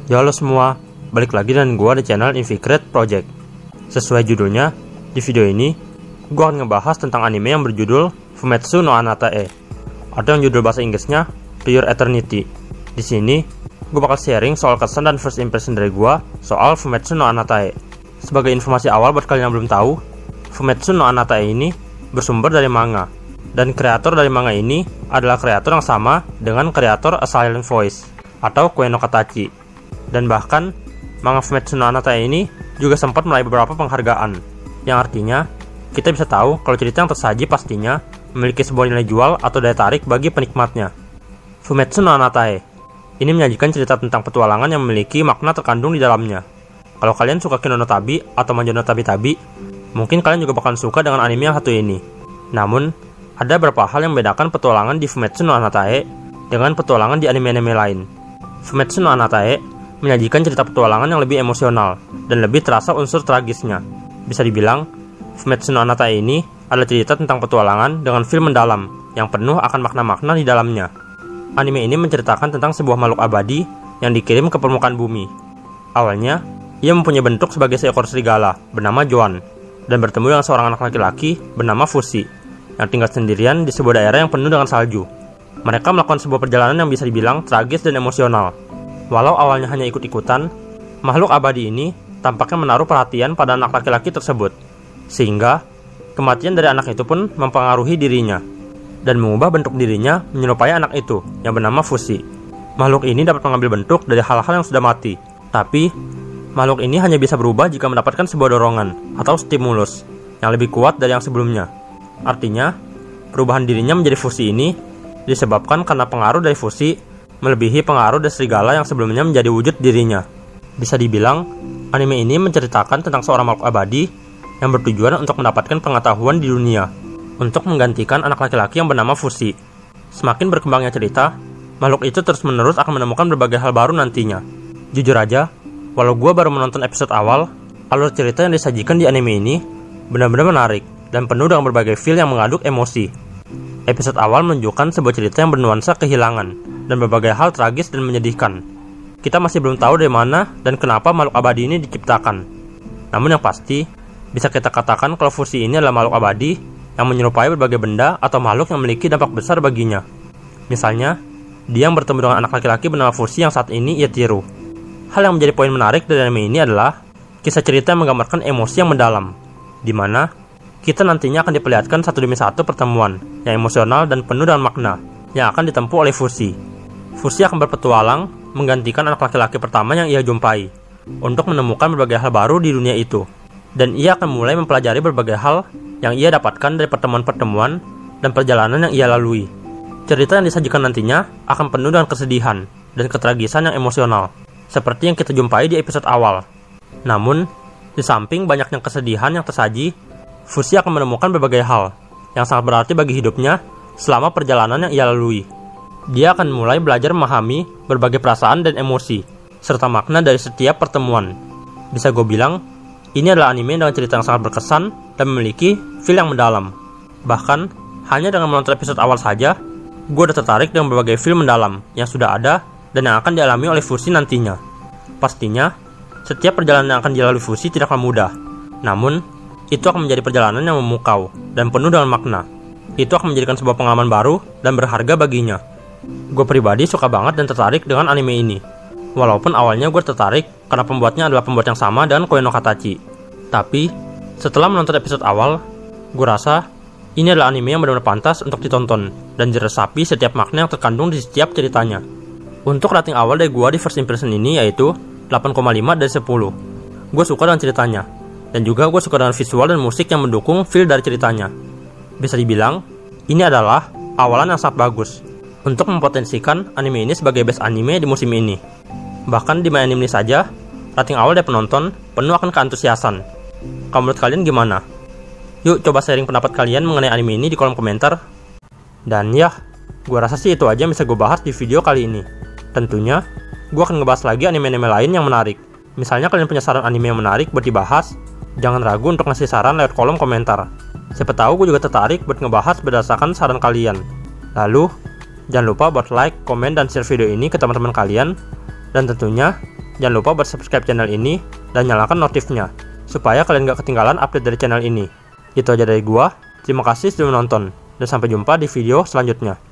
Ya halo semua, balik lagi dengan gua di channel Inficreate Project. Sesuai judulnya, di video ini gua akan ngebahas tentang anime yang berjudul Fumetsu no Anatae, atau yang judul bahasa Inggrisnya To Your Eternity. Di sini gua bakal sharing soal kesan dan first impression dari gua soal Fumetsu no Anatae. Sebagai informasi awal buat kalian yang belum tahu, Fumetsu no Anatae ini bersumber dari manga, dan kreator dari manga ini adalah kreator yang sama dengan kreator A Silent Voice atau Koe no Katachi. Dan bahkan manga Fumetsu no Anatae ini juga sempat meraih beberapa penghargaan, yang artinya kita bisa tahu kalau cerita yang tersaji pastinya memiliki sebuah nilai jual atau daya tarik bagi penikmatnya. Fumetsu no Anatae ini menyajikan cerita tentang petualangan yang memiliki makna terkandung di dalamnya. Kalau kalian suka Kino no Tabi atau Manjo no Tabi-Tabi, mungkin kalian juga bakalan suka dengan anime yang satu ini. Namun, ada beberapa hal yang membedakan petualangan di Fumetsu no Anatae dengan petualangan di anime-anime lain. Fumetsu no Anatae menyajikan cerita petualangan yang lebih emosional dan lebih terasa unsur tragisnya. Bisa dibilang, Fumetsu no Anatae ini adalah cerita tentang petualangan dengan feel mendalam yang penuh akan makna-makna di dalamnya. Anime ini menceritakan tentang sebuah makhluk abadi yang dikirim ke permukaan bumi. Awalnya, ia mempunyai bentuk sebagai seekor serigala bernama Joan dan bertemu dengan seorang anak laki-laki bernama Fushi yang tinggal sendirian di sebuah daerah yang penuh dengan salju. Mereka melakukan sebuah perjalanan yang bisa dibilang tragis dan emosional. Walau awalnya hanya ikut-ikutan, makhluk abadi ini tampaknya menaruh perhatian pada anak laki-laki tersebut, sehingga kematian dari anak itu pun mempengaruhi dirinya dan mengubah bentuk dirinya menyerupai anak itu yang bernama Fushi. Makhluk ini dapat mengambil bentuk dari hal-hal yang sudah mati, tapi makhluk ini hanya bisa berubah jika mendapatkan sebuah dorongan atau stimulus yang lebih kuat dari yang sebelumnya. Artinya, perubahan dirinya menjadi Fushi ini disebabkan karena pengaruh dari Fushi melebihi pengaruh dari serigala yang sebelumnya menjadi wujud dirinya. Bisa dibilang, anime ini menceritakan tentang seorang makhluk abadi yang bertujuan untuk mendapatkan pengetahuan di dunia, untuk menggantikan anak laki-laki yang bernama Fushi. Semakin berkembangnya cerita, makhluk itu terus-menerus akan menemukan berbagai hal baru nantinya. Jujur aja, walau gue baru menonton episode awal, alur cerita yang disajikan di anime ini benar-benar menarik dan penuh dengan berbagai feel yang mengaduk emosi. Episode awal menunjukkan sebuah cerita yang bernuansa kehilangan dan berbagai hal tragis dan menyedihkan. Kita masih belum tahu dari mana dan kenapa makhluk abadi ini diciptakan. Namun yang pasti, bisa kita katakan kalau Fushi ini adalah makhluk abadi yang menyerupai berbagai benda atau makhluk yang memiliki dampak besar baginya. Misalnya, dia yang bertemu dengan anak laki-laki bernama Fushi yang saat ini ia tiru. Hal yang menjadi poin menarik dari anime ini adalah kisah cerita yang menggambarkan emosi yang mendalam, di mana kita nantinya akan diperlihatkan satu demi satu pertemuan yang emosional dan penuh dengan makna yang akan ditempuh oleh Fushi. Fushi akan berpetualang menggantikan anak laki-laki pertama yang ia jumpai untuk menemukan berbagai hal baru di dunia itu, dan ia akan mulai mempelajari berbagai hal yang ia dapatkan dari pertemuan-pertemuan dan perjalanan yang ia lalui. Cerita yang disajikan nantinya akan penuh dengan kesedihan dan ketragisan yang emosional, seperti yang kita jumpai di episode awal. Namun, di samping banyaknya kesedihan yang tersaji, Fushi akan menemukan berbagai hal yang sangat berarti bagi hidupnya selama perjalanan yang ia lalui. Dia akan mulai belajar memahami berbagai perasaan dan emosi, serta makna dari setiap pertemuan. Bisa gue bilang, ini adalah anime dengan cerita yang sangat berkesan dan memiliki feel yang mendalam. Bahkan, hanya dengan menonton episode awal saja, gue udah tertarik dengan berbagai feel mendalam yang sudah ada dan yang akan dialami oleh Fushi nantinya. Pastinya, setiap perjalanan yang akan dilalui Fushi tidaklah mudah. Namun, itu akan menjadi perjalanan yang memukau dan penuh dengan makna. Itu akan menjadikan sebuah pengalaman baru dan berharga baginya. Gue pribadi suka banget dan tertarik dengan anime ini. Walaupun awalnya gue tertarik karena pembuatnya adalah pembuat yang sama dengan Koe no Katachi. Tapi, setelah menonton episode awal, gue rasa ini adalah anime yang benar-benar pantas untuk ditonton dan diresapi setiap makna yang terkandung di setiap ceritanya. Untuk rating awal dari gue di first impression ini yaitu 8,5 dari 10. Gue suka dengan ceritanya, dan juga gue suka dengan visual dan musik yang mendukung feel dari ceritanya. Bisa dibilang, ini adalah awalan yang sangat bagus untuk mempotensikan anime ini sebagai best anime di musim ini. Bahkan di My Anime List saja, rating awal dari penonton penuh akan keantusiasan. Kalau menurut kalian gimana? Yuk coba sharing pendapat kalian mengenai anime ini di kolom komentar. Dan ya, gue rasa sih itu aja yang bisa gue bahas di video kali ini. Tentunya, gue akan ngebahas lagi anime-anime lain yang menarik. Misalnya kalian punya saran anime yang menarik buat dibahas, jangan ragu untuk ngasih saran lewat kolom komentar. Siapa tahu gue juga tertarik buat ngebahas berdasarkan saran kalian. Lalu, jangan lupa buat like, komen, dan share video ini ke teman-teman kalian. Dan tentunya, jangan lupa buat subscribe channel ini dan nyalakan notifnya, supaya kalian gak ketinggalan update dari channel ini. Itu aja dari gua, terima kasih sudah menonton, dan sampai jumpa di video selanjutnya.